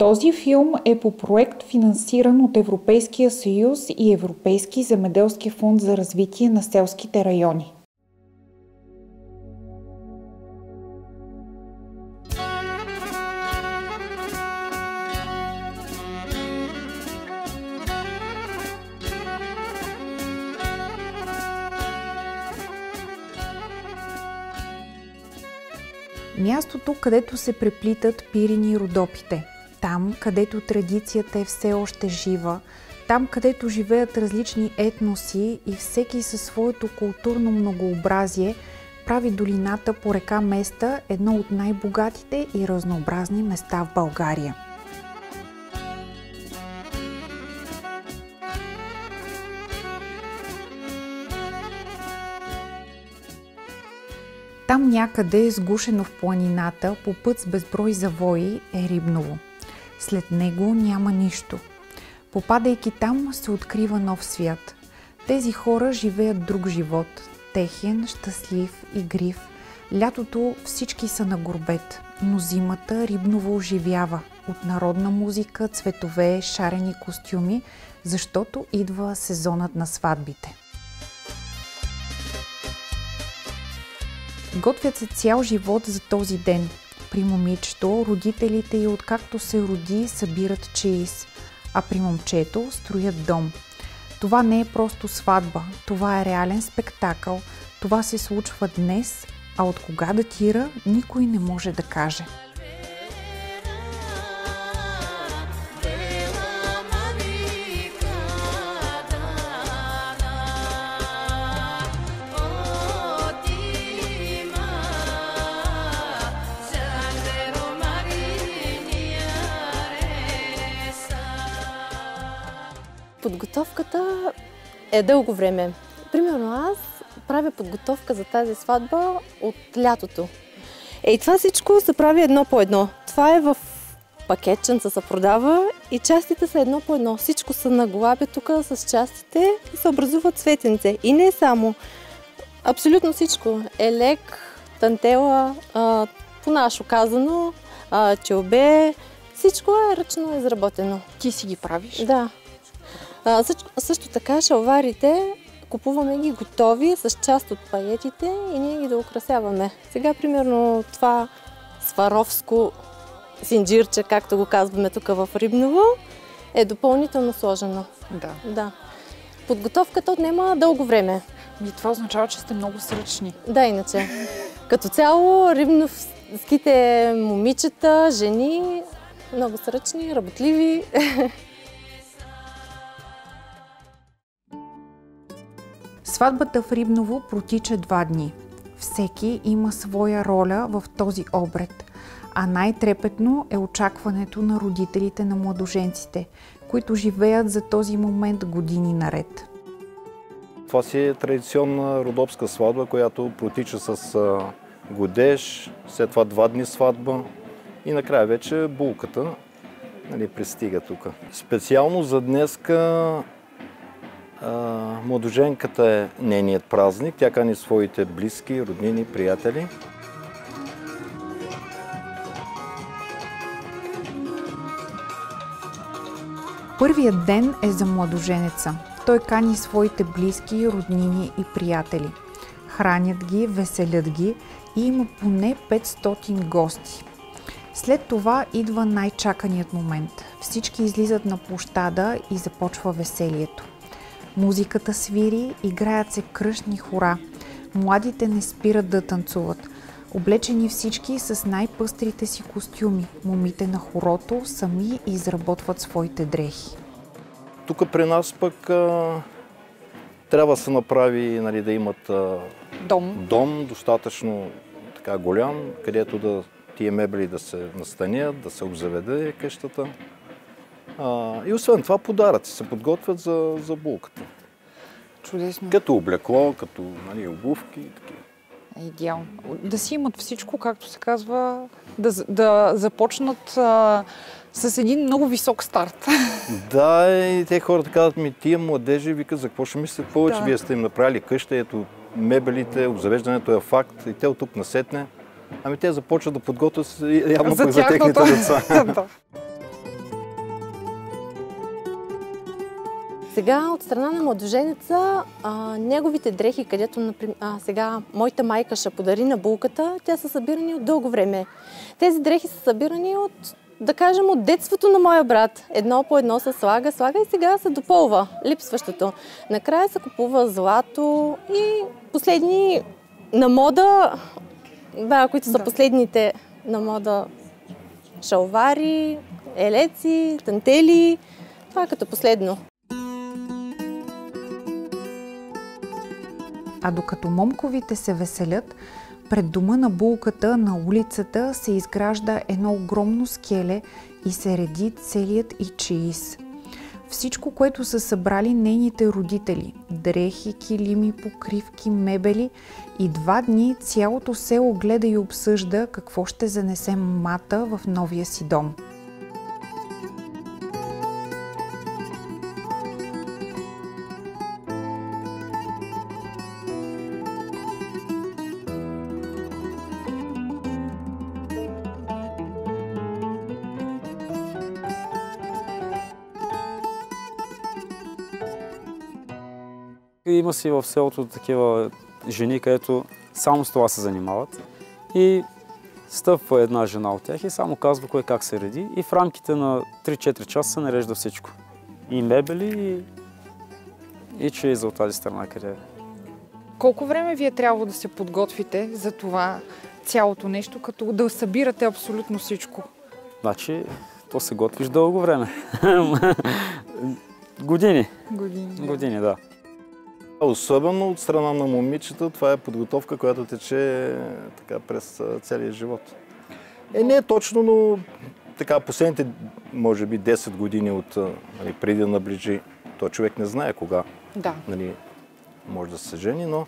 Този филм е по проект, финансиран от Европейския съюз и Европейски земеделски фонд за развитие на селските райони. Мястото, където се преплитат Пирин и Родопите. Там, където традицията е все още жива, там, където живеят различни етноси и всеки със своето културно многообразие, прави долината по река Места едно от най-богатите и разнообразни места в България. Там някъде, сгушено в планината, по път с безброй завои, е Рибново. След него няма нищо. Попадайки там, се открива нов свят. Тези хора живеят друг живот. Техен, щастлив, игрив. Лятото всички са на гурбет, но зимата Рибново оживява. От народна музика, цветове, шарени костюми, защото идва сезонът на сватбите. Готвят се цял живот за този ден. При момичето родителите й откакто се роди събират чеиз, а при момчето строят дом. Това не е просто сватба, това е реален спектакъл, това се случва днес, а от кога датира, никой не може да каже. Подготовката е дълго време. Примерно аз правя подготовка за тази сватба от лятото. И това всичко се прави едно по едно. Това е в пакетченца се продава и частите са едно по едно. Всичко се наглабя тук с частите и се образува цветенце. И не само. Абсолютно всичко. Елек, тантела, по-нашо казано, челбе. Всичко е ръчно изработено. Ти си ги правиш? Да. Също така шалварите купуваме ги готови с част от паетите и ние ги да украсяваме. Сега примерно това сваровско синджирче, както го казваме тук в Рибново, е допълнително сложено. Да. Подготовката отнема дълго време. И това означава, че сте много сръчни. Да, иначе. Като цяло рибновските момичета, жени, много сръчни, работливи. Сватбата в Рибново протича 2 дни. Всеки има своя роля в този обред, а най-трепетно е очакването на родителите на младоженците, които живеят за този момент години наред. Това си е традиционна родопска сватба, която протича с годеж, след това 2 дни сватба и накрая вече булката пристига тук. Специално за днеска младоженката е нейният празник. Тя кани своите близки, роднини, приятели. Първият ден е за младоженеца. Той кани своите близки, роднини и приятели. Хранят ги, веселят ги и има поне 500 гости. След това идва най-чаканият момент. Всички излизат на площада и започва веселието. Музиката свири, играят се кръстни хора. Младите не спират да танцуват. Облечени всички с най-пъстрите си костюми. Момите на хорото сами изработват своите дрехи. Тук при нас пък трябва да се направи, да имат дом достатъчно така голям, където тия мебели да се настанят, да се обзаведе къщата. И освен това подаръци се подготвят за булката. Чудесно. Като облекло, като обувки и такива. Идеално. Да си имат всичко, както се казва, да започнат с един много висок старт. Да, и те хората казват ми, тия младежи, вика, за какво ще мислят повече? Да. Вие сте им направили къща, ето мебелите, обзавеждането е факт и те от тук насетне. Ами те започват да подготвят явно за техните деца. Сега от страна на младоженеца, неговите дрехи, където например, сега моята майка ще подари на булката, те са събирани от дълго време. Тези дрехи са събирани от, да кажем, от детството на моя брат. Едно по едно се слага и сега се допълва липсващото. Накрая се купува злато и последни на мода, които са последните на мода, шалвари, елеци, тантели. Това е като последно. А докато момковите се веселят, пред дома на булката на улицата се изгражда едно огромно скеле и се реди целият и чеиз. Всичко, което са събрали нейните родители – дрехи, килими, покривки, мебели, и 2 дни цялото село гледа и обсъжда какво ще занесе мамата в новия си дом. Има си в селото такива жени, където само с това се занимават. И стъпва една жена от тях и само казва кой как се реди. И в рамките на 3-4 часа се нарежда всичко. И мебели, и чеиза от тази страна, къде е. Колко време вие трябва да се подготвите за това цялото нещо, като да събирате абсолютно всичко? Значи, то се готвиш дълго време. Години. Години, да. Особено от страна на момичета, това е подготовка, която тече така през целия живот. Не е точно, но така последните, може би, 10 години от преди да наближи, то човек не знае кога може да се жени, но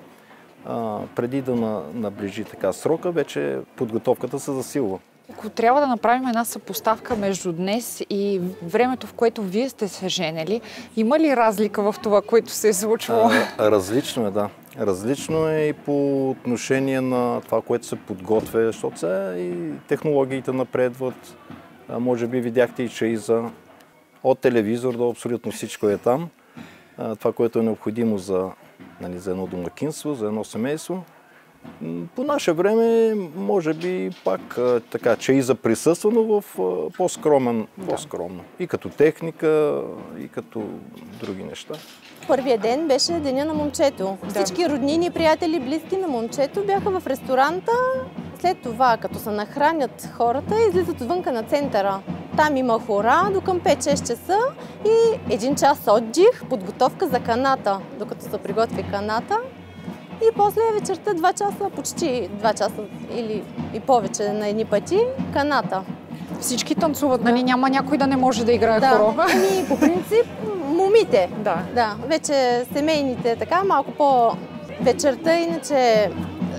преди да наближи така срока, вече подготовката се засилва. Ако трябва да направим една съпоставка между днес и времето, в което вие сте се женили, има ли разлика в това, което се е случвало? Различно е, да. Различно е и по отношение на това, което се подготвя, защото сега и технологиите напредват. Може би видяхте и чеиза от телевизор до абсолютно всичко е там. Това, което е необходимо за едно домакинство, за едно семейство. По наше време, може би пак така, чеиза присъства, но в по-скромно. И като техника, и като други неща. Първият ден беше деня на момчето. Всички роднини, приятели, близки на момчето бяха в ресторанта. След това, като се нахранят хората, излизат отвънка на центъра. Там има хора до към 5-6 часа и 1 час отдих, подготовка за каната, докато се приготви каната. И после вечерта 2 часа, почти 2 часа или и повече на едни пъти, каната. Всички танцуват, нали? Няма някой да не може да играе хоро? Ами, по принцип, момите. Да. Вече семейните, така, малко по-вечерта, иначе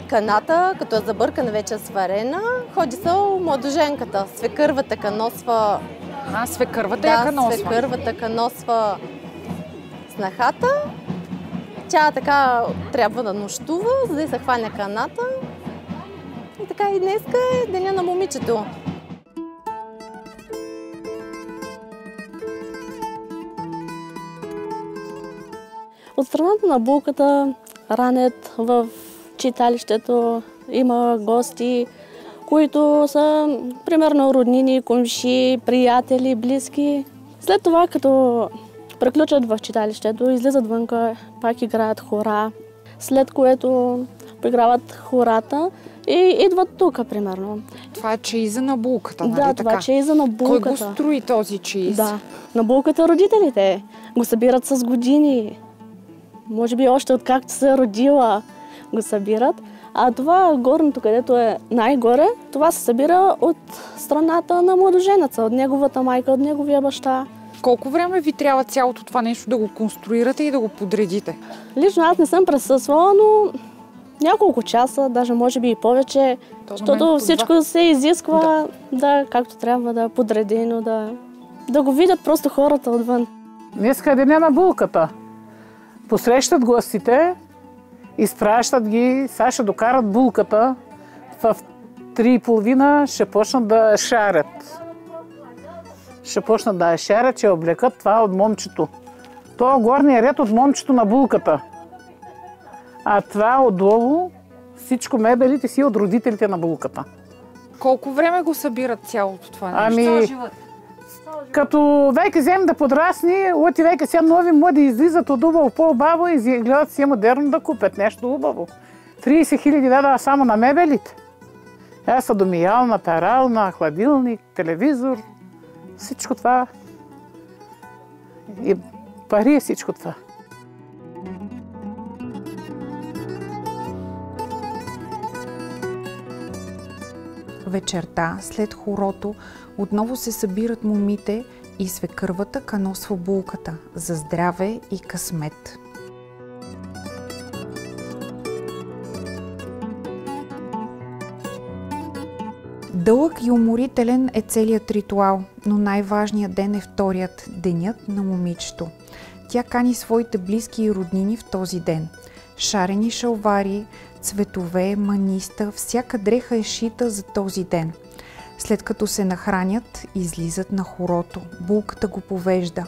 каната, като е забъркана, вече е сварена, ходи се младоженката. Свекървата каносва... свекървата я каносва. Да, свекървата каносва снахата. Тя така трябва да нощува, за да й се хване каната. И така и днеска е деня на момичето. От страната на булката ранят в читалището, има гости, които са примерно роднини, комши, приятели, близки. След това, като приключат в читалището, излизат вънка, пак играят хора, след което поиграват хората и идват тук, примерно. Това е чеиза на булката, нали така? Да, това е чеиза на булката. Кой го строи този чеиз? Да, на булката родителите го събират с години. Може би още откакто се е родила го събират. А това горното, където е най-горе, това се събира от страната на младоженеца, от неговата майка, от неговия баща. Колко време ви трябва цялото това нещо да го конструирате и да го подредите? Лично аз не съм присъствала, но няколко часа, даже може би и повече, защото всичко се изисква както трябва да подредено, да го видят просто хората отвън. Днеска е деня на булката. Посрещат гостите, изпращат ги, сега ще докарат булката, в 3:30 ще почнат да я шарят. Ще почнат да я шарят, ще облекат това от момчето. То горния ред от момчето на булката. А това отдолу, всичко мебелите си от родителите на булката. Колко време го събират цялото това нещо? Като веки вземе да подрасне, оти веки сега нови млади излизат от убаво по-баво и гледат си модерно да купят нещо убаво. 30 000 дада само на мебелите. Съдомиялна, перална, хладилник, телевизор. Всичко това. И пари е всичко това. Вечерта, след хорото, отново се събират момите и свекървата каносва булката за здраве и късмет. Дълъг и уморителен е целият ритуал, но най-важният ден е вторият, денят на момичето. Тя кани своите близки и роднини в този ден. Шарени шалвари, цветове, маниста, всяка дреха е шита за този ден. След като се нахранят, излизат на хорото. Булката го повежда.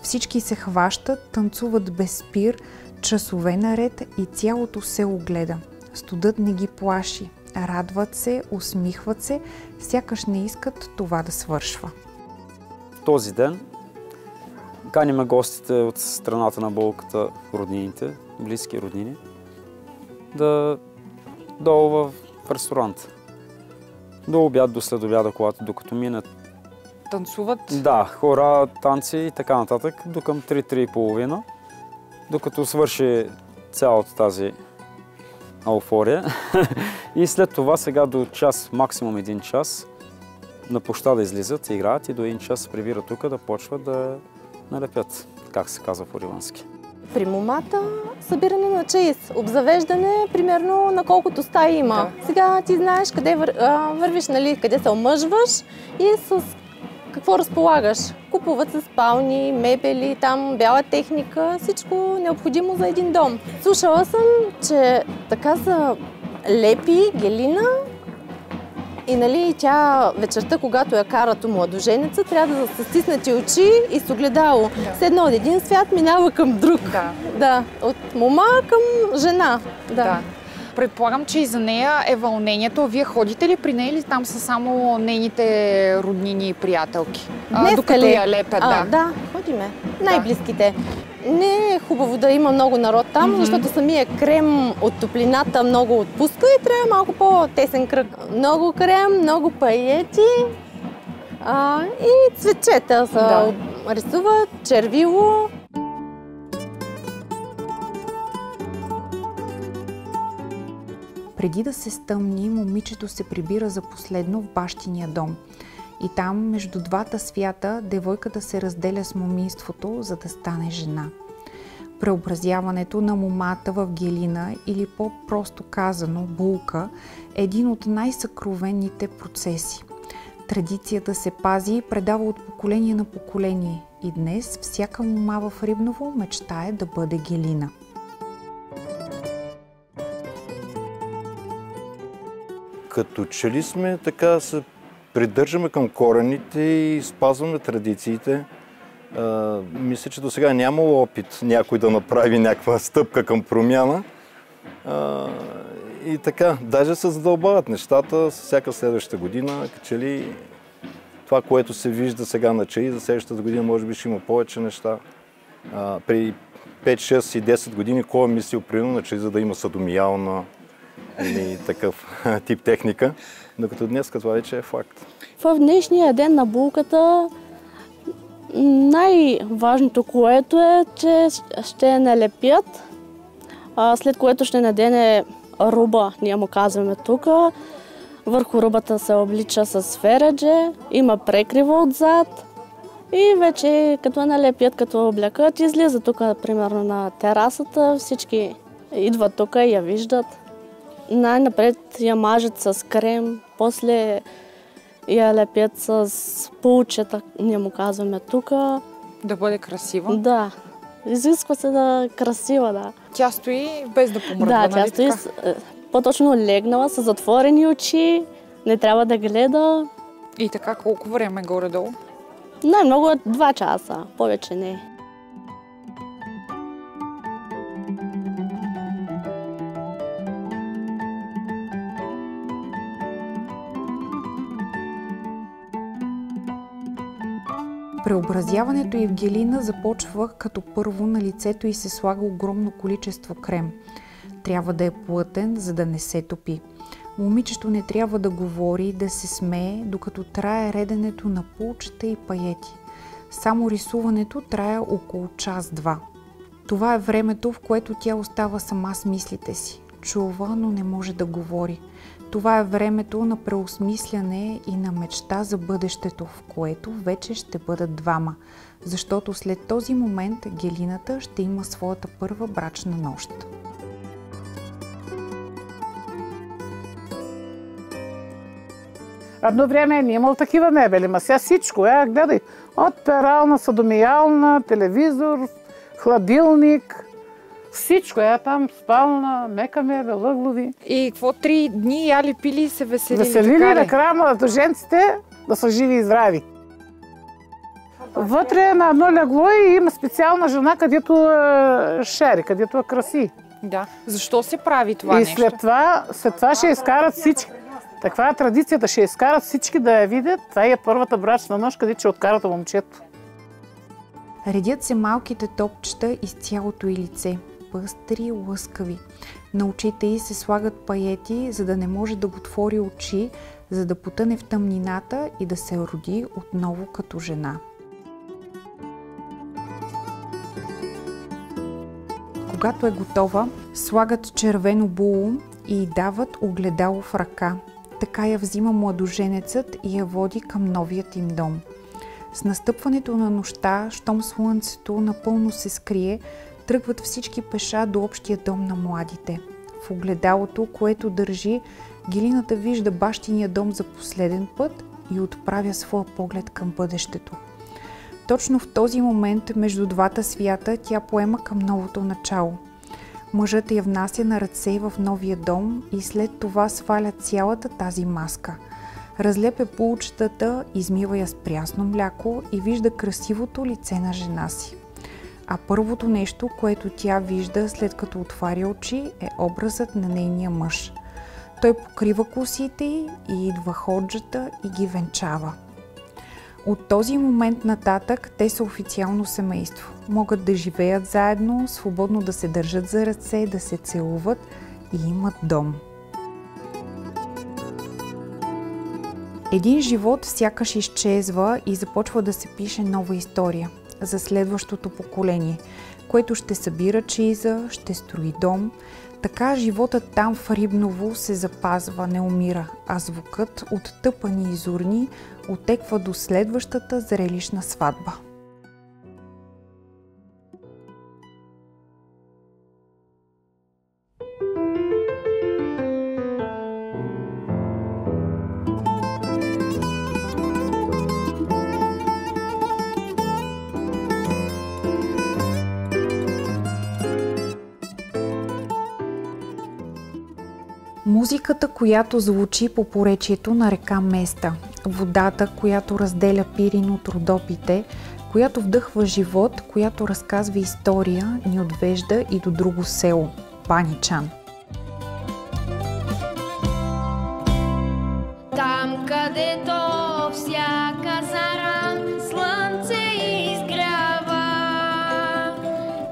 Всички се хващат, танцуват без спир, часове наред и цялото село гледа. Студът не ги плаши. Радват се, усмихват се, сякаш не искат това да свършва. В този ден каним гостите от страната на булката, роднините, близки роднини, да долу в ресторант. До обяд, до следобяда, докато минат. Танцуват? Да, хора, танци и така нататък, до към 3-3:30, докато свърши цялата тази еуфория. И след това сега до час, максимум 1 час, на площада излизат, играят и до 1 час се прибират тук да почват да налепят, как се казва по-ривански. При момата събиране на чаис, обзавеждане примерно на колкото стаи има. Да. Сега ти знаеш къде вървиш, нали, къде се омъжваш и с какво разполагаш. Купуват се спални, мебели, там бяла техника, всичко необходимо за един дом. Слушала съм, че така са лепи гелина и нали, тя вечерта, когато я карат у младоженеца, трябва да се стиснати очи и с огледало. Да. Седно от един свят минава към друг. Да. Да, от мома към жена. Да. Да. Предполагам, че и за нея е вълнението. Вие ходите ли при нея или там са само нейните роднини и приятелки? Докато я лепят, да. Да, ходиме. Най-близките. Не е хубаво да има много народ там, защото самия крем от топлината много отпуска и трябва малко по-тесен кръг. Много крем, много паети и цветчета се рисуват, червило. Преди да се стъмни, момичето се прибира за последно в бащиния дом. И там, между двата свята, девойката се разделя с моминството, за да стане жена. Преобразяването на момата в гелина, или по-просто казано булка, е един от най-съкровенните процеси. Традицията се пази и предава от поколение на поколение. И днес всяка мома в Рибново мечтае да бъде гелина. Като че ли сме така, се придържаме към корените и спазваме традициите. Мисля, че до сега нямало опит някой да направи някаква стъпка към промяна. И така, даже се задълбават нещата с всяка следваща година, като че ли това, което се вижда сега на чаи, за следващата година може би ще има повече неща. При 5, 6 и 10 години кой е мислил примерно на чаи, за да има садомиялна или такъв тип техника, докато днес това вече е факт. В днешния ден на булката най-важното, което е, че ще налепят, след което ще надене руба, ние му казваме тук. Върху рубата се облича с фередже, има прекрива отзад и вече като налепят, като облякат, излиза тук, примерно на терасата, всички идват тук и я виждат. Най-напред я мажат с крем, после я лепят с пулчета, ние му казваме тук. Да бъде красива? Да. Изисква се да е красива, да. Тя стои без да помръдва, да, тя стои по-точно легнала, с затворени очи, не трябва да гледа. И така колко време горе-долу? Най-много 2 часа, повече не. Преобразяването й в Гелина започва, като първо на лицето й се слага огромно количество крем. Трябва да е плътен, за да не се топи. Момичето не трябва да говори, да се смее, докато трае реденето на пулчета и паети. Само рисуването трае около час-два. Това е времето, в което тя остава сама с мислите си. Чува, но не може да говори. Това е времето на преосмисляне и на мечта за бъдещето, в което вече ще бъдат двама. Защото след този момент Гелината ще има своята първа брачна нощ. Едно време не имал такива мебели, ма сега всичко, гледай, от перална, садомиялна, телевизор, хладилник, всичко, там спална, мека мебел, ъглови. И какво 3 дни яли, пили и се веселили? Веселили накрая младоженците да са живи и здрави. Вътре на едно легло и има специална жена, където шери, където краси. Да. Защо се прави това нещо? И след това ще изкарат всички. Таква е традицията, ще изкарат всички да я видят. Това е първата брачна нощ, където ще откарат момчето. Редят се малките топчета из цялото й лице, пъстри, лъскави. На очите й се слагат паети, за да не може да го отвори очи, за да потъне в тъмнината и да се роди отново като жена. Когато е готова, слагат червено було и й дават огледало в ръка. Така я взима младоженецът и я води към новият им дом. С настъпването на нощта, щом слънцето напълно се скрие, тръгват всички пеша до общия дом на младите. В огледалото, което държи, Гелината вижда бащиния дом за последен път и отправя своя поглед към бъдещето. Точно в този момент, между двата свята, тя поема към новото начало. Мъжът я внася на ръце в новия дом и след това сваля цялата тази маска. Разлепя пулчетата, измива я с прясно мляко и вижда красивото лице на жена си. А първото нещо, което тя вижда след като отваря очи, е образът на нейния мъж. Той покрива косите й и идва ходжата и ги венчава. От този момент нататък те са официално семейство. Могат да живеят заедно, свободно да се държат за ръце, да се целуват и имат дом. Един живот сякаш изчезва и започва да се пише нова история за следващото поколение, което ще събира чиза, ще строи дом. Така животът там в Рибново се запазва, не умира, а звукът от тъпани и зурни отеква до следващата зрелищна сватба. Музиката, която звучи по поречието на река Места, водата, която разделя Пирин от Родопите, която вдъхва живот, която разказва история, ни отвежда и до друго село – Баничан. Там, където всяка зара слънце изгрява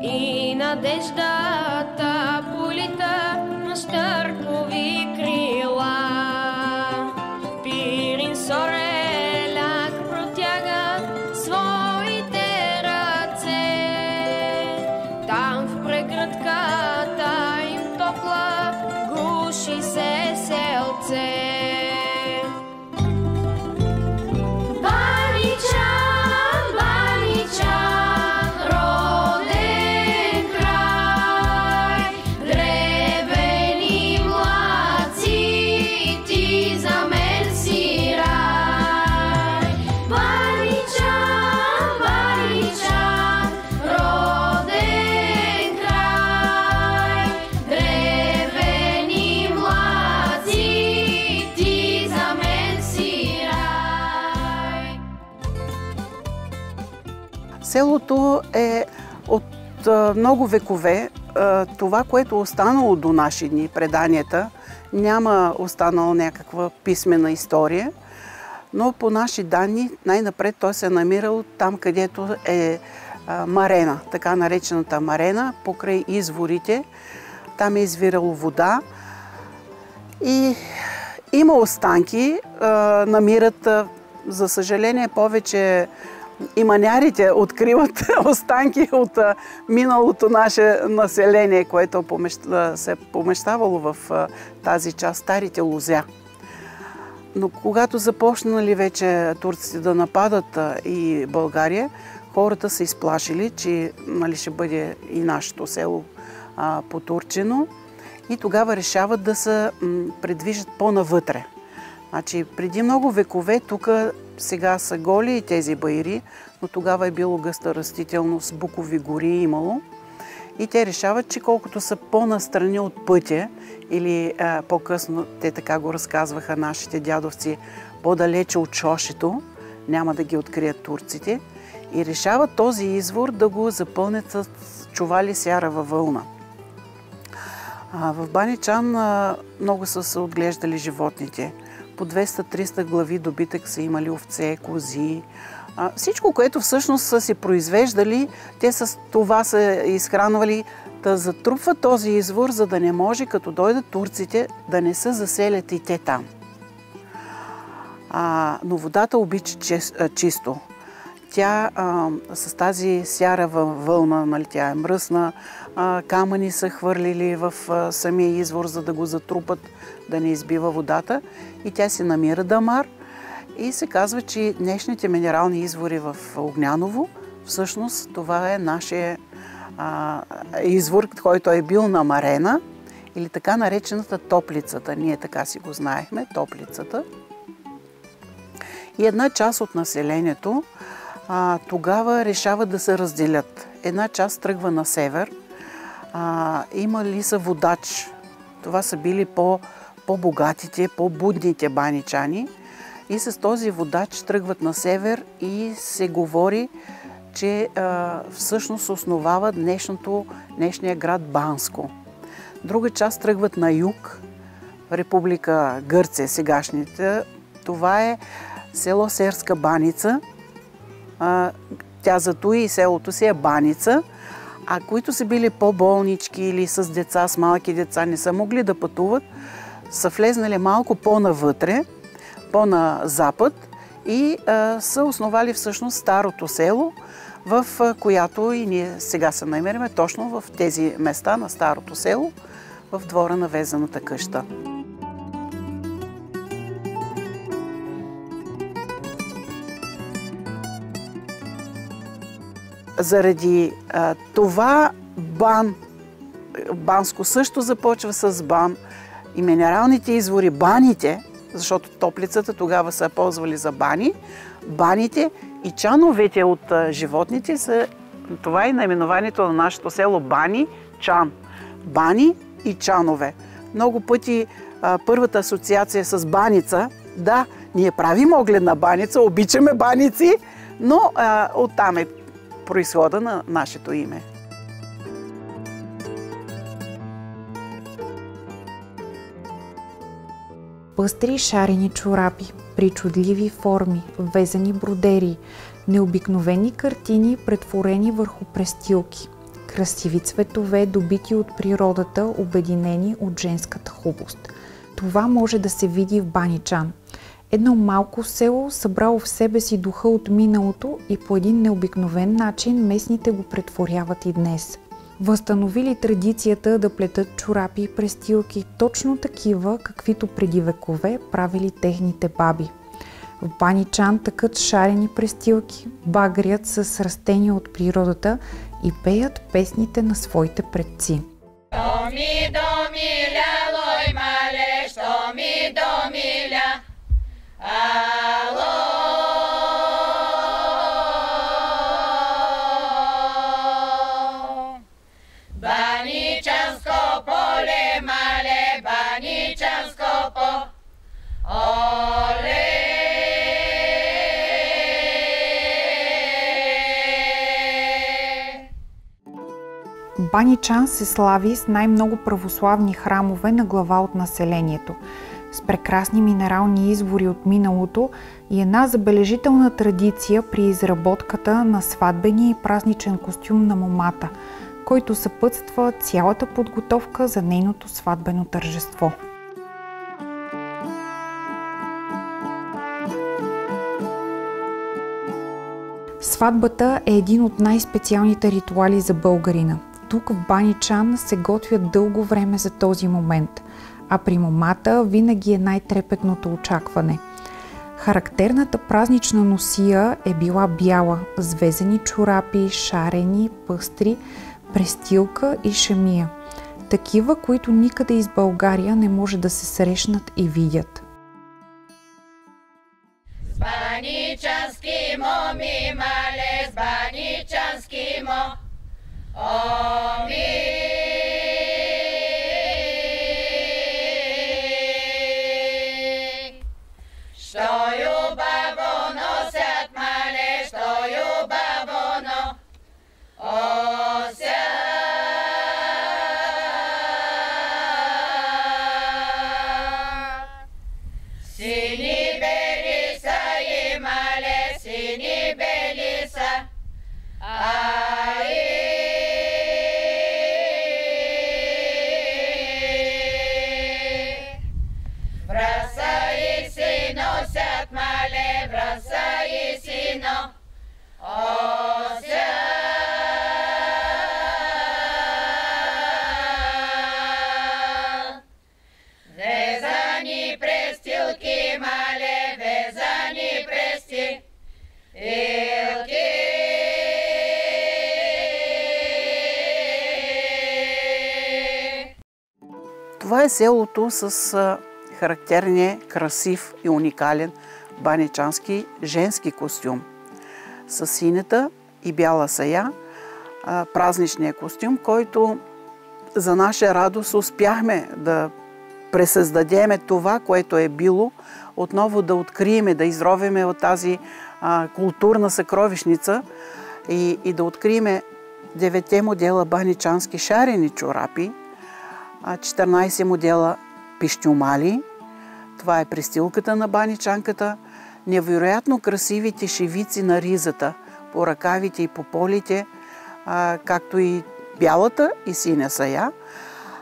и надеждата полита на щъркови крила. Пирин Сореляк протяга своите ръце, там в прегръдката им топла гуши се селце. Селото е от много векове. Това, което е останало до наши дни, преданията, няма останала някаква писмена история. но по наши данни най-напред той се е намирал там, където е марена, така наречената марена, покрай изворите. Там е извирало вода и има останки, намират, за съжаление, повече иманярите откриват останки от миналото наше население, което се е помещавало в тази част, старите лозя. Но когато започнали вече турците да нападат и България, хората са изплашили, че ще бъде и нашето село потурчено, и тогава решават да се предвижат по-навътре. Значи, преди много векове тук сега са голи и тези баири, но тогава е било гъста растителност, букови гори имало. И те решават, че колкото са по-настрани от пътя, или по-късно, те така го разказваха нашите дядовци, по-далече от шошето, няма да ги открият турците, и решават този извор да го запълнят с чували сярава вълна. В Баничан много са се отглеждали животните. По 200-300 глави добитък са имали овце, кози. Всичко, което всъщност са си произвеждали, те с това са изхранвали, да затрупват този извор, за да не може, като дойдат турците, да не се заселят и те там. Но водата обича чисто. Тя с тази сярава вълна, тя е мръсна, камъни са хвърлили в самия извор, за да го затрупат, да не избива водата, и тя си намира дамар. И се казва, че днешните минерални извори в Огняново, всъщност това е нашия извор, който е бил на Марена, или така наречената Топлицата. Ние така си го знаехме, Топлицата. И една част от населението тогава решават да се разделят. Една част тръгва на север. Имали са водач. Това са били по-богатите, по-будните баничани. И с този водач тръгват на север и се говори, че всъщност основава днешния град Банско. Друга част тръгват на юг, Република Гърция, сегашните. Това е село Серска Баница. Тя зато и селото си е Баница, а които са били по-болнички или с деца, с малки деца, не са могли да пътуват, са влезнали малко по-навътре, по-на запад, и са основали всъщност старото село, в която и ние сега се намираме точно в тези места на старото село, в двора на везената къща. Заради това Банско също започва с бан, и минералните извори, баните, защото Топлицата тогава са ползвали за бани, баните и чановете от животните са, това е наименованието на нашето село Бани, Чан. Бани и чанове. Много пъти първата асоциация с баница, да, ние правим оглед на баница, обичаме баници, но оттам е произхода на нашето име. Пъстри шарени чорапи, причудливи форми, везени бродери, необикновени картини, претворени върху престилки, красиви цветове, добити от природата, обединени от женската хубост. Това може да се види в Баничан. Едно малко село, събрало в себе си духа от миналото, и по един необикновен начин местните го претворяват и днес. Възстановили традицията да плетат чорапи и престилки, точно такива, каквито преди векове правили техните баби. В Баничан тъкат шарени престилки, багрят с растения от природата и пеят песните на своите предци. Доми, домиля, лой малеш, доми, домиля, ало. Баничанско поле, мале, баничанско поле, оле. Баничан се слави с най-много православни храмове на глава от населението. с прекрасни минерални извори от миналото и една забележителна традиция при изработката на сватбения и празничен костюм на момата, който съпътства цялата подготовка за нейното сватбено тържество. Сватбата е един от най-специалните ритуали за българина. Тук в Баничан се готвят дълго време за този момент, а при момата винаги е най-трепетното очакване. Характерната празнична носия е била бяла, с везени чорапи, шарени, пъстри, престилка и шамия. Такива, които никъде из България не може да се срещнат и видят. С баничански моми мале, с баничански мо, оми. Що любаво носят мале, що любаво носят. Сини бели са и мале, сини бели са, Враса и си носят мале, враса и си носят. Везани престилки мале, везани престилки. Това е селото с характерния, красив и уникален баничански женски костюм. С синята и бяла сая, празничния костюм, който за наша радост успяхме да пресъздадеме това, което е било, отново да откриеме, да изровеме от тази културна съкровищница и да откриеме 9 модела баничански шарени чорапи, 14 модела пищюмали. Това е престилката на баничанката, невероятно красивите шивици на ризата по ръкавите и по полите, както и бялата и синя сая,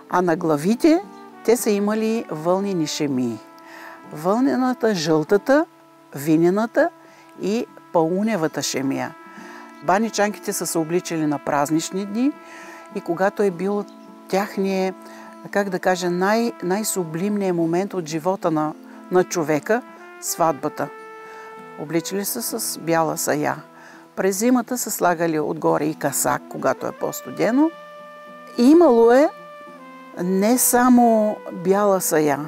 а на главите те са имали вълнени шемии. Вълнената, жълтата, винената и пауневата шемия. Баничанките са се обличали на празнични дни и когато е бил тяхния, как да кажа, най-сублимният момент от живота на човека – сватбата. Обличали се с бяла сая. През зимата са слагали отгоре и касак, когато е по-студено. Имало е не само бяла сая,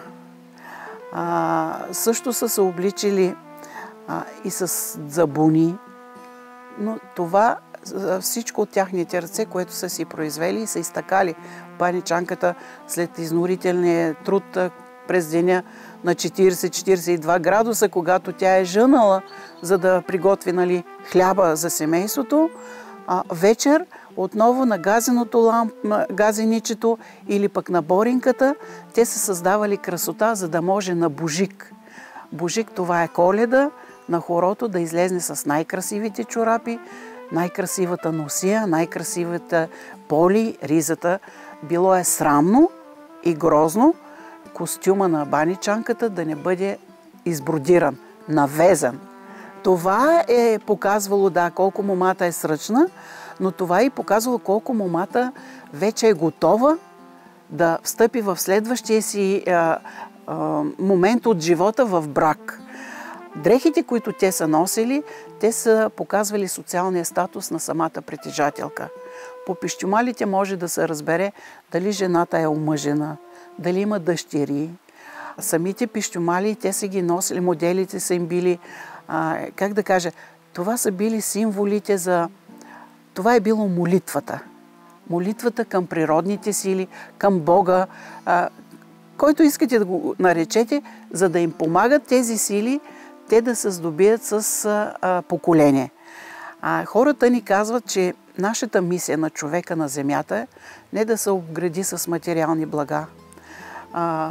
също са се обличали и с дзабуни, но това всичко от тяхните ръце, което са си произвели и са изтакали баничанката след изнурителния труд през деня на 40-42 градуса, когато тя е жънала, за да приготви хляба за семейството. Вечер отново на газеничето или пък на боринката те са създавали красота, за да може на Божик. Божик, това е Коледа, на хорото да излезне с най-красивите чорапи, най-красивата носия, най-красивата поли, ризата. Било е срамно и грозно костюма на баничанката да не бъде избродиран, навезан. Това е показвало, колко момата е сръчна, но това е показвало колко момата вече е готова да встъпи в следващия си момент от живота в брак. Дрехите, които те са носили, те са показвали социалния статус на самата притежателка. По пищюмалите може да се разбере дали жената е омъжена, дали има дъщери. Самите пищюмали, те са ги носили, моделите са им били, как да кажа, това са били символите за... Това е било молитвата. Молитвата към природните сили, към Бога, който искате да го наречете, за да им помагат тези сили, те да се здобият с поколение. Хората ни казват, че нашата мисия на човека на земята е не да се обгради с материални блага.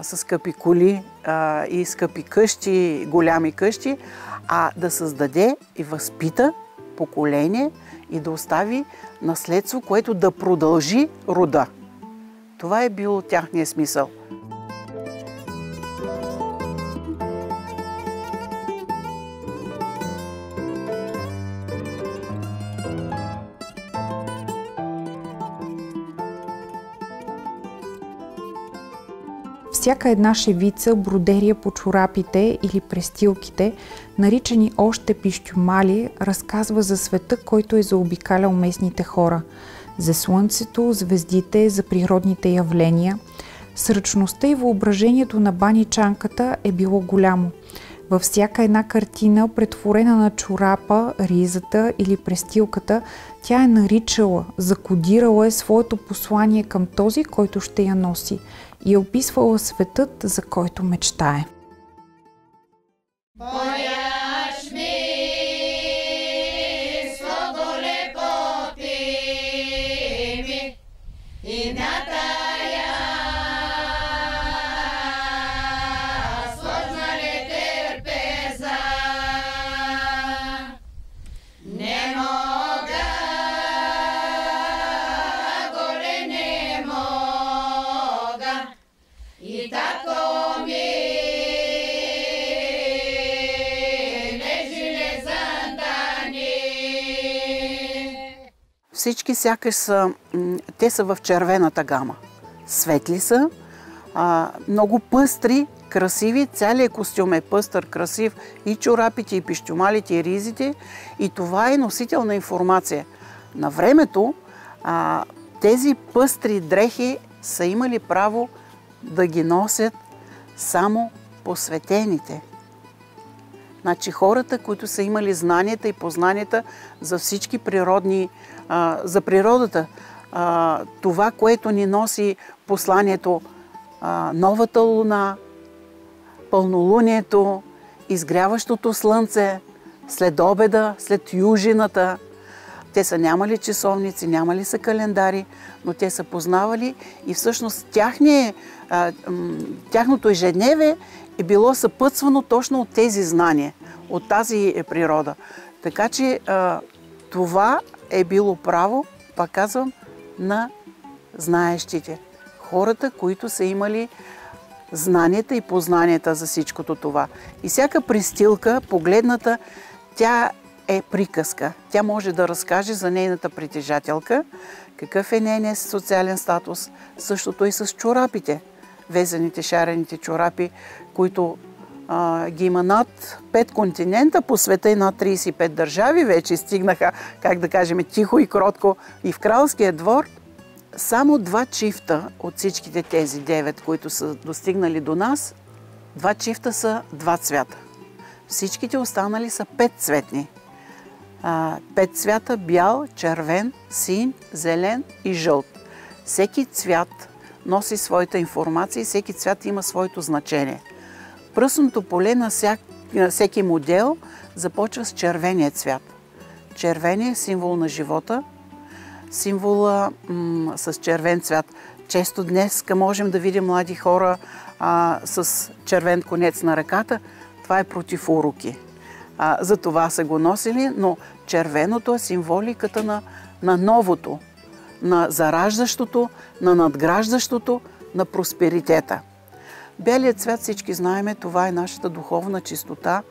с скъпи коли и скъпи къщи, голями къщи, а да създаде и възпита поколение и да остави наследство, което да продължи рода. Това е било тяхния смисъл. Всяка една шевица, бродерия по чорапите или престилките, наричани още пищюмали, разказва за света, който е заобикалял местните хора. За слънцето, звездите, за природните явления. Сръчността и въображението на баничанката е било голямо. Във всяка една картина, претворена на чорапа, ризата или престилката, тя е наричала, закодирала е своето послание към този, който ще я носи, и е описвала светът, за който мечтае. Пояш ми свого лепоти ми и на тая сложна летърпеза не мога, горе не мога и тако ми Всички сякаш са, те са в червената гама. Светли са, много пъстри, красиви, целият костюм е пъстър, красив, и чорапите, и пищюмалите, и ризите. И това е носител на информация. На времето тези пъстри дрехи са имали право да ги носят само посветените. Значи хората, които са имали знанията и познанията за всички природни, за природата, това, което ни носи посланието, новата луна, пълнолунието, изгряващото слънце, след обеда, след южината. Те са нямали часовници, нямали са календари, но те са познавали и всъщност тяхното ежедневие е било съпътствано точно от тези знания, от тази природа. Така че това е било право, пак казвам, на знаещите. Хората, които са имали знанията и познанията за всичкото това. И всяка престилка, погледната, тя е приказка. Тя може да разкаже за нейната притежателка, какъв е нейният социален статус. Същото и с чорапите. Везените, шарените чорапи, които ги има над 5 континента по света и над 35 държави. Вече стигнаха, как да кажем, тихо и кротко и в кралския двор. Само 2 чифта от всичките тези 9, които са достигнали до нас, 2 чифта са 2 цвята. Всичките останали са 5 цветни. 5 цвята: бял, червен, син, зелен и жълт. Всеки цвят носи своята информация и всеки цвят има своето значение. Пръстното поле на всеки модел започва с червения цвят. Червеният е символ на живота, символа с червен цвят. Често днес можем да видим млади хора с червен конец на ръката. Това е против уроки. За това са го носили, но червеното е символиката на новото, на зараждащото, на надграждащото, на просперитета. Белият цвят, всички знаеме, това е нашата духовна чистота.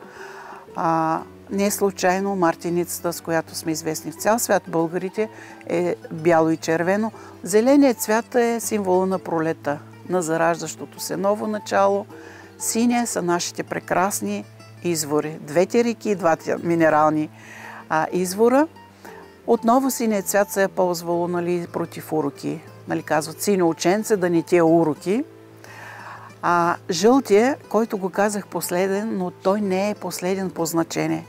Не е случайно мартеницата, с която сме известни в цял свят, българите, е бяло и червено. Зеленият цвят е символа на пролета, на зараждащото се ново начало. Синия са нашите прекрасни извори. 2 реки и 2 минерални извора. Отново синият цвят се е ползвало против уроки. Казват синьо ученце, да не тия уроки. Жълтия, който го казах последен, но той не е последен по значение.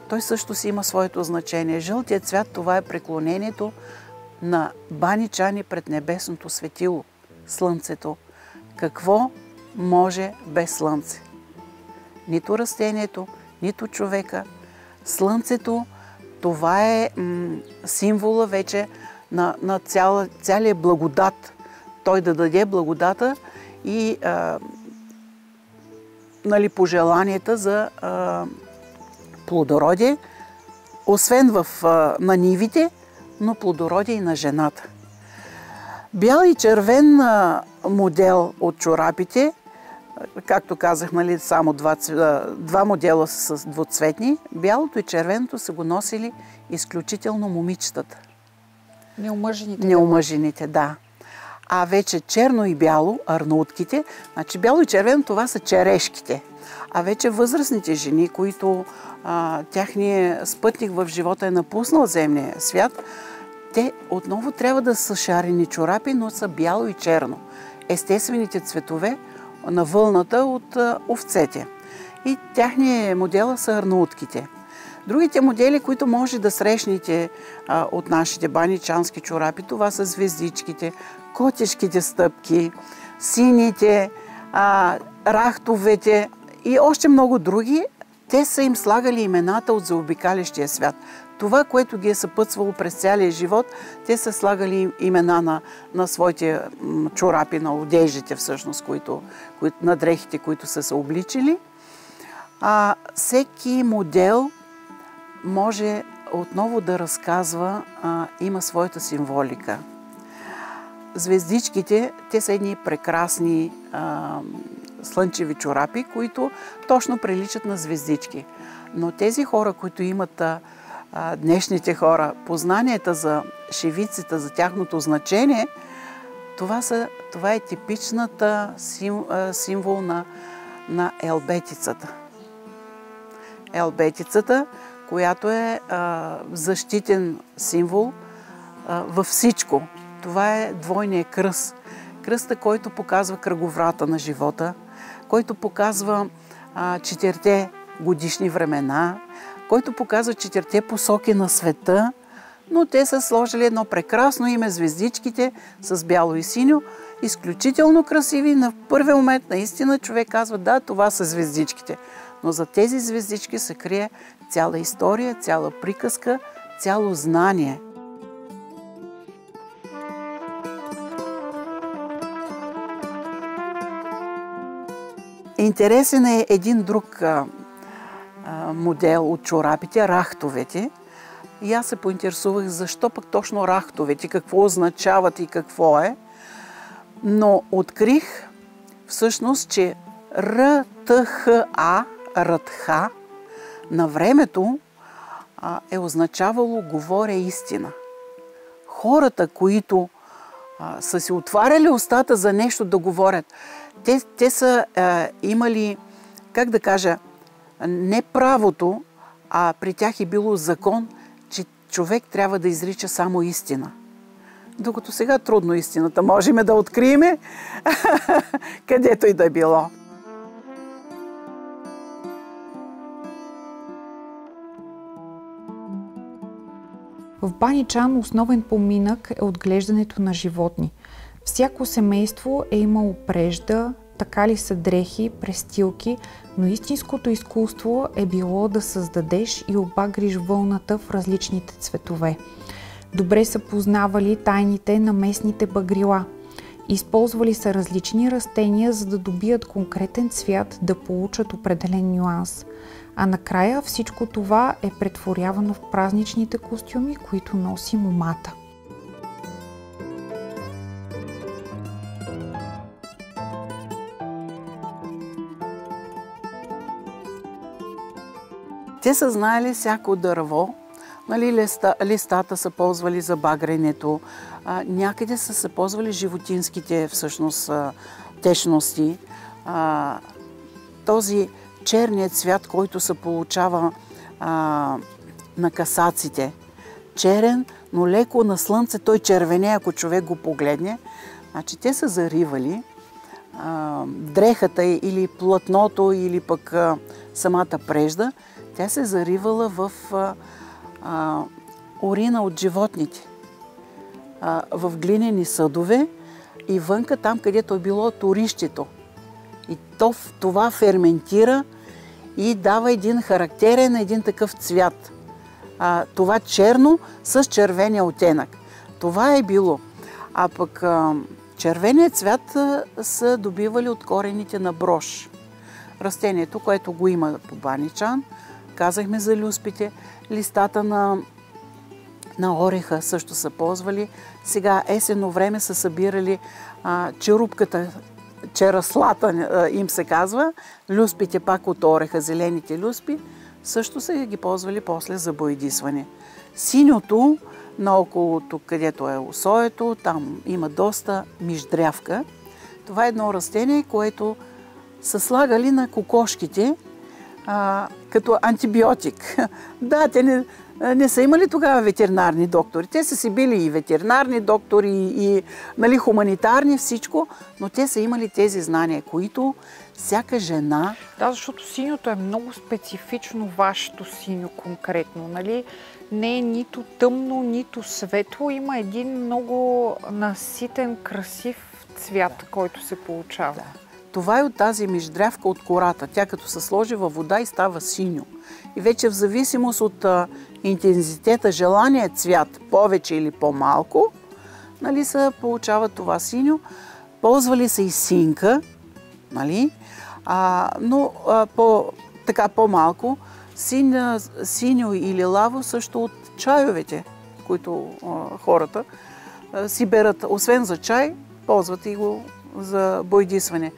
Той също си има своето значение. Жълтият цвят, това е преклонението на баничани пред небесното светило, слънцето. Какво може без слънце? Нито растението, нито човека. Слънцето, това е символа вече на цялия благодат. Той да даде благодата и пожеланията за плодородие, освен на нивите, но плодородие и на жената. Бял и червен модел от чорапите, както казах, нали, само два модела са с двуцветни. Бялото и червеното са го носили изключително момичетата. Неомъжените. Неомъжените, да. А вече черно и бяло, арнаутките, значи бяло и червено това са черешките. А вече възрастните жени, които тяхният спътник в живота е напуснал земния свят, те отново трябва да са шарени чорапи, но са бяло и черно. Естествените цветове на вълната от овцете. И тяхният модел са арнаутките. Другите модели, които може да срещнете от нашите баничански чорапи, това са звездичките, котешките стъпки, сините, рахтовете и още много други. Те са им слагали имената от заобикалящия свят. Това, което ги е съпътствало през целия живот, те са слагали имена на своите чорапи, на одеждите всъщност, на дрехите, които са се обличили. Всеки модел може отново да разказва, има своята символика. Звездичките, те са едни прекрасни слънчеви чорапи, които точно приличат на звездички. Но тези хора, които имат днешните хора, познанията за шевицата, за тяхното значение, това е типичната символ на елбетицата. Елбетицата, която е защитен символ във всичко. Това е двойният кръст. Кръста, който показва кръговрата на живота, който показва 4 годишни времена, който показва 4 посоки на света, но те са сложили едно прекрасно име звездичките с бяло и синьо, изключително красиви. На първи момент наистина човек казва, да, това са звездичките. Но за тези звездички се крие цяла история, цяла приказка, цяло знание. Интересен е един друг модел от чорапите, рахтовете. И аз се поинтересувах защо пък точно рахтовете, какво означават и какво е. Но открих всъщност, че РТХА, РТХ, на времето е означавало говоря истина. Хората, които са си отваряли устата за нещо да говорят, те са имали, как да кажа, не правото, а при тях е било закон, че човек трябва да изрича само истина. Докато сега трудно истината можем да открием, където и да било. В Баничан основен поминък е отглеждането на животни. Всяко семейство е имало прежда, така ли са дрехи, престилки, но истинското изкуство е било да създадеш и обагриш вълната в различните цветове. Добре са познавали тайните на местните багрила. Използвали са различни растения, за да добият конкретен цвят, да получат определен нюанс. А накрая всичко това е претворявано в празничните костюми, които носи момата. Те са знаели всяко дърво, нали, листата са ползвали за багренето, някъде са се ползвали животинските всъщност течности. Този черният цвят, който се получава на касаците. Черен, но леко на слънце той червене, ако човек го погледне. Значи те са заривали дрехата или платното, или пък самата прежда. Тя се заривала в урина от животните, в глинени съдове и вънка там, където е било торището. И това ферментира и дава един характерен, един такъв цвят. Това черно с червения оттенък. Това е било. А пък Червеният цвят са добивали от корените на брош. Растението, което го има по Баничан. Казахме за люспите. Листата на ореха също са ползвали. Сега есенно време са събирали черупката, чераслата им се казва. Люспите пак от ореха, зелените люспи, също са ги ползвали после за боядисване. Синьото, наоколо тук, където е осоето, там има доста миждрявка. Това е едно растение, което са слагали на кокошките като антибиотик. Да, те не са имали тогава ветеринарни доктори. Те са си били и ветеринарни доктори, и нали, хуманитарни, всичко, но те са имали тези знания, които всяка жена... Да, защото синьото е много специфично, вашето синьо конкретно, нали? Не е нито тъмно, нито светло. Има един много наситен, красив цвят, който се получава. Да. Това е от тази миждрявка от кората. Тя като се сложи във вода и става синьо. И вече в зависимост от интензитета, желания цвят, повече или по-малко, нали, се получава това синьо. Ползвали са и синка, нали, но така по-малко. Синьо или лаво също от чайовете, които хората си берат. Освен за чай, ползват и го за боядисване.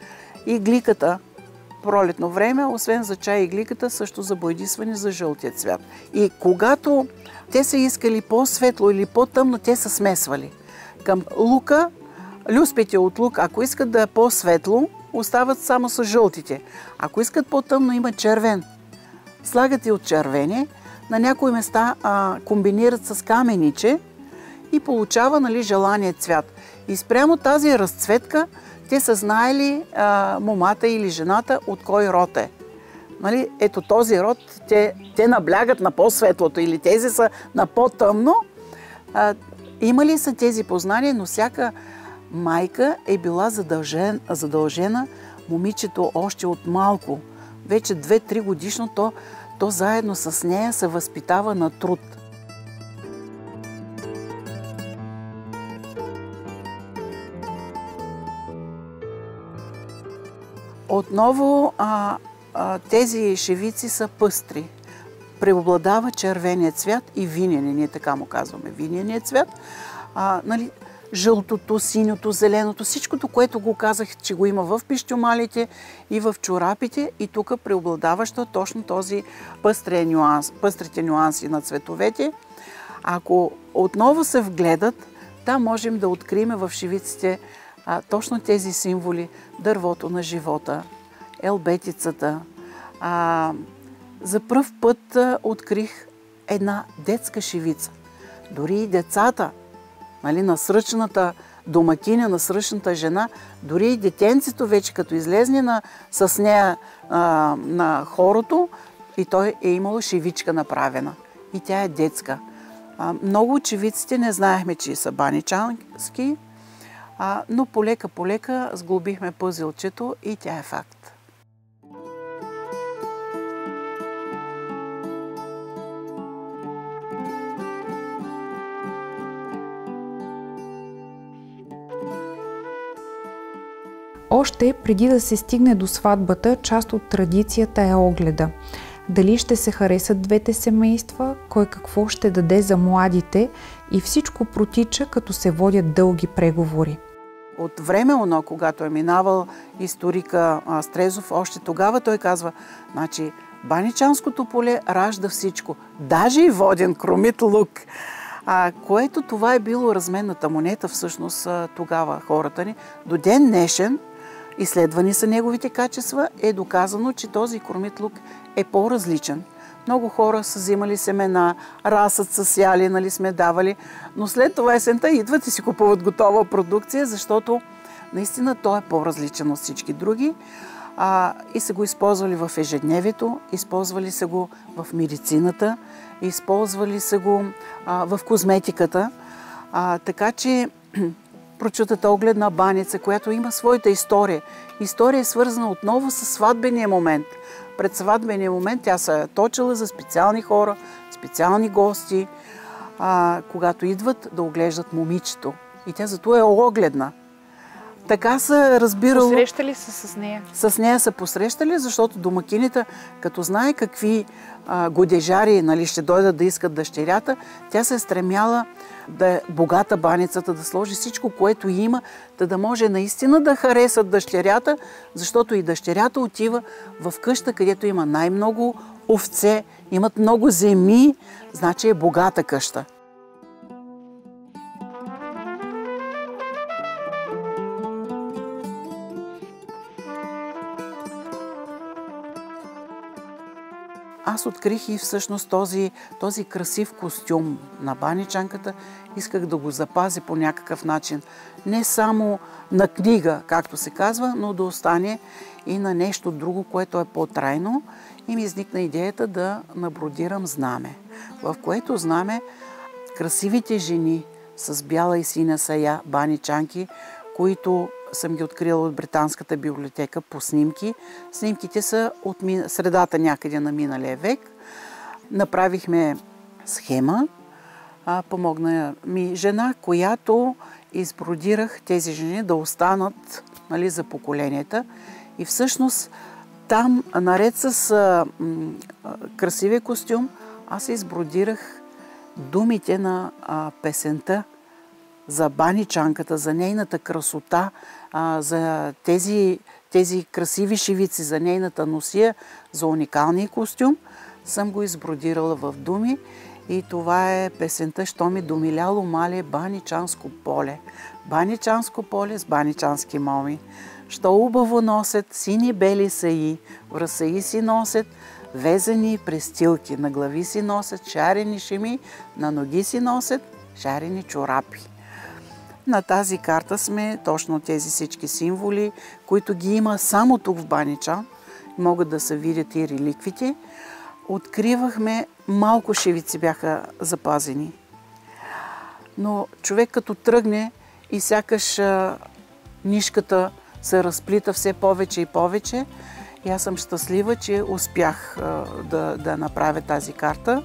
И гликата, пролетно време, освен за чай и гликата, също за боядисване за жълтия цвят. И когато те са искали по-светло или по-тъмно, те са смесвали. Към лука, люспите от лук, ако искат да е по-светло, остават само с жълтите. Ако искат по-тъмно, има червен. Слагат и от червене, на някои места комбинират с камениче и получава, нали, желания цвят. И спрямо тази разцветка, те са знаели момата или жената от кой род е. Нали, ето този род, те наблягат на по-светлото или тези са на по-тъмно. Имали са тези познания, но всяка майка е била задължена момичето още от малко. Вече 2-3 годишно то заедно с нея се възпитава на труд. Отново тези шевици са пъстри. Преобладава червеният цвят и винения, ние така му казваме, виненият цвят. Нали, жълтото, синьото, зеленото, всичкото, което го казах, че го има в пищомалите и в чорапите, и тук преобладаващо точно този пъстрите нюанси на цветовете. Ако отново се вгледат, там можем да открием в шевиците точно тези символи, дървото на живота, елбетицата. За пръв път открих една детска шевица. Дори и децата, нали, на сръчната домакиня, на сръчната жена, дори и детенцето вече като излезне с нея на хорото, и той е имало шевичка направена. И тя е детска. Много от шевиците не знаехме, че са баничански, но полека сглобихме пъзелчето и тя е факт. Още преди да се стигне до сватбата, част от традицията е огледа. Дали ще се харесат двете семейства, кой какво ще даде за младите, и всичко протича, като се водят дълги преговори. От време, когато е минавал историка Стрезов, още тогава той казва, значи, баничанското поле ражда всичко, даже и воден кромит лук. Което това е било разменната монета всъщност тогава хората ни. До ден днешен, изследвани са неговите качества, е доказано, че този кромит лук е по-различен. Много хора са взимали семена, расът са сяли, нали, сме давали, но след това есента идват и си купуват готова продукция, защото наистина той е по-различен от всички други. И са го използвали в ежедневието, използвали са го в медицината, използвали са го в козметиката. Така че прочутата огледна баница, която има своята история. История е свързана отново с сватбения момент. Пред сватбения момент тя се е точила за специални хора, специални гости, когато идват да оглеждат момичето. И тя зато е огледна. така са разбирало... Посрещали се с нея? С нея са посрещали, защото домакините, като знае какви годежари, нали, ще дойдат да искат дъщерята, тя се е стремяла да е богата баницата, да сложи всичко, което има, да може наистина да харесат дъщерята, защото и дъщерята отива в къща, където има най-много овце, имат много земи, значи е богата къща. Аз открих и всъщност този красив костюм на баничанката. Исках да го запазя по някакъв начин. Не само на книга, както се казва, но да остане и на нещо друго, което е по-трайно. И ми изникна идеята да набродирам знаме, в което знаме красивите жени с бяла и синя сая, баничанки, които съм ги открила от Британската библиотека по снимки. Снимките са от средата някъде на миналия век. Направихме схема. Помогна ми жена, която избродирах тези жени да останат, нали, за поколенията. И всъщност там, наред с красивия костюм, аз избродирах думите на песента за баничанката, за нейната красота, за тези красиви шивици, за нейната носия, за уникалния костюм, съм го избродирала в думи. И това е песента «Що ми домиляло мале баничанско поле». Баничанско поле с баничански моми. Що убаво носят сини бели саи, в разсаи си носят везени престилки, на глави си носят шарени шеми, на ноги си носят шарени чорапи. На тази карта сме точно тези всички символи, които ги има само тук в Баничан. Могат да се видят и реликвите. Откривахме, малко шивици бяха запазени. Но човек като тръгне и сякаш нишката се разплита все повече и повече. И аз съм щастлива, че успях да направя тази карта.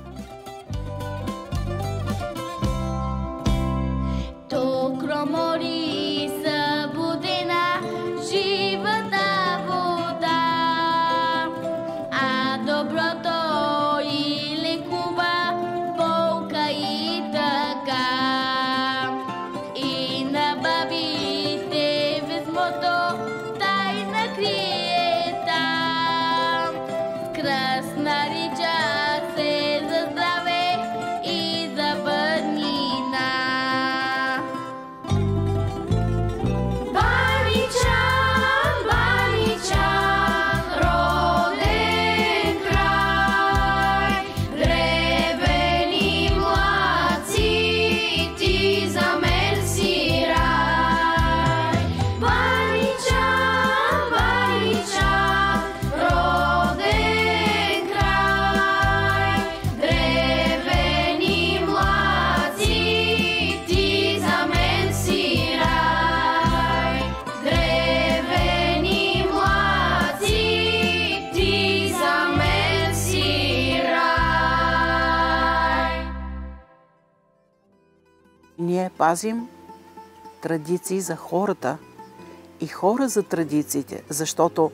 Ние пазим традиции за хората и хора за традициите, защото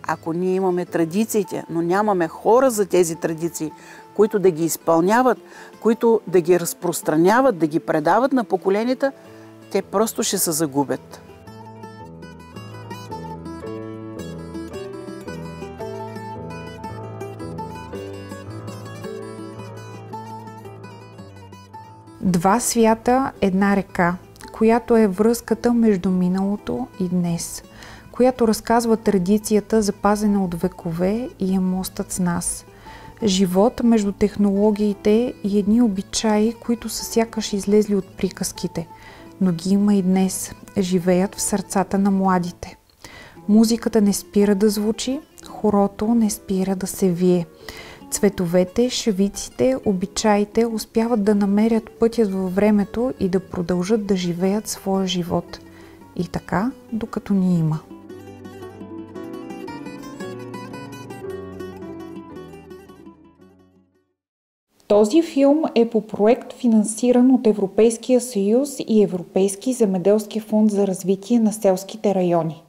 ако ние имаме традициите, но нямаме хора за тези традиции, които да ги изпълняват, които да ги разпространяват, да ги предават на поколенията, те просто ще се загубят. Два свята, една река, която е връзката между миналото и днес, която разказва традицията, запазена от векове и е мостът с нас. Живот между технологиите и едни обичаи, които са сякаш излезли от приказките, но ги има и днес, живеят в сърцата на младите. Музиката не спира да звучи, хорото не спира да се вие. Цветовете, шевиците, обичаите успяват да намерят пътят във времето и да продължат да живеят своя живот. И така, докато ни има. Този филм е по проект, финансиран от Европейския съюз и Европейски земеделски фонд за развитие на селските райони.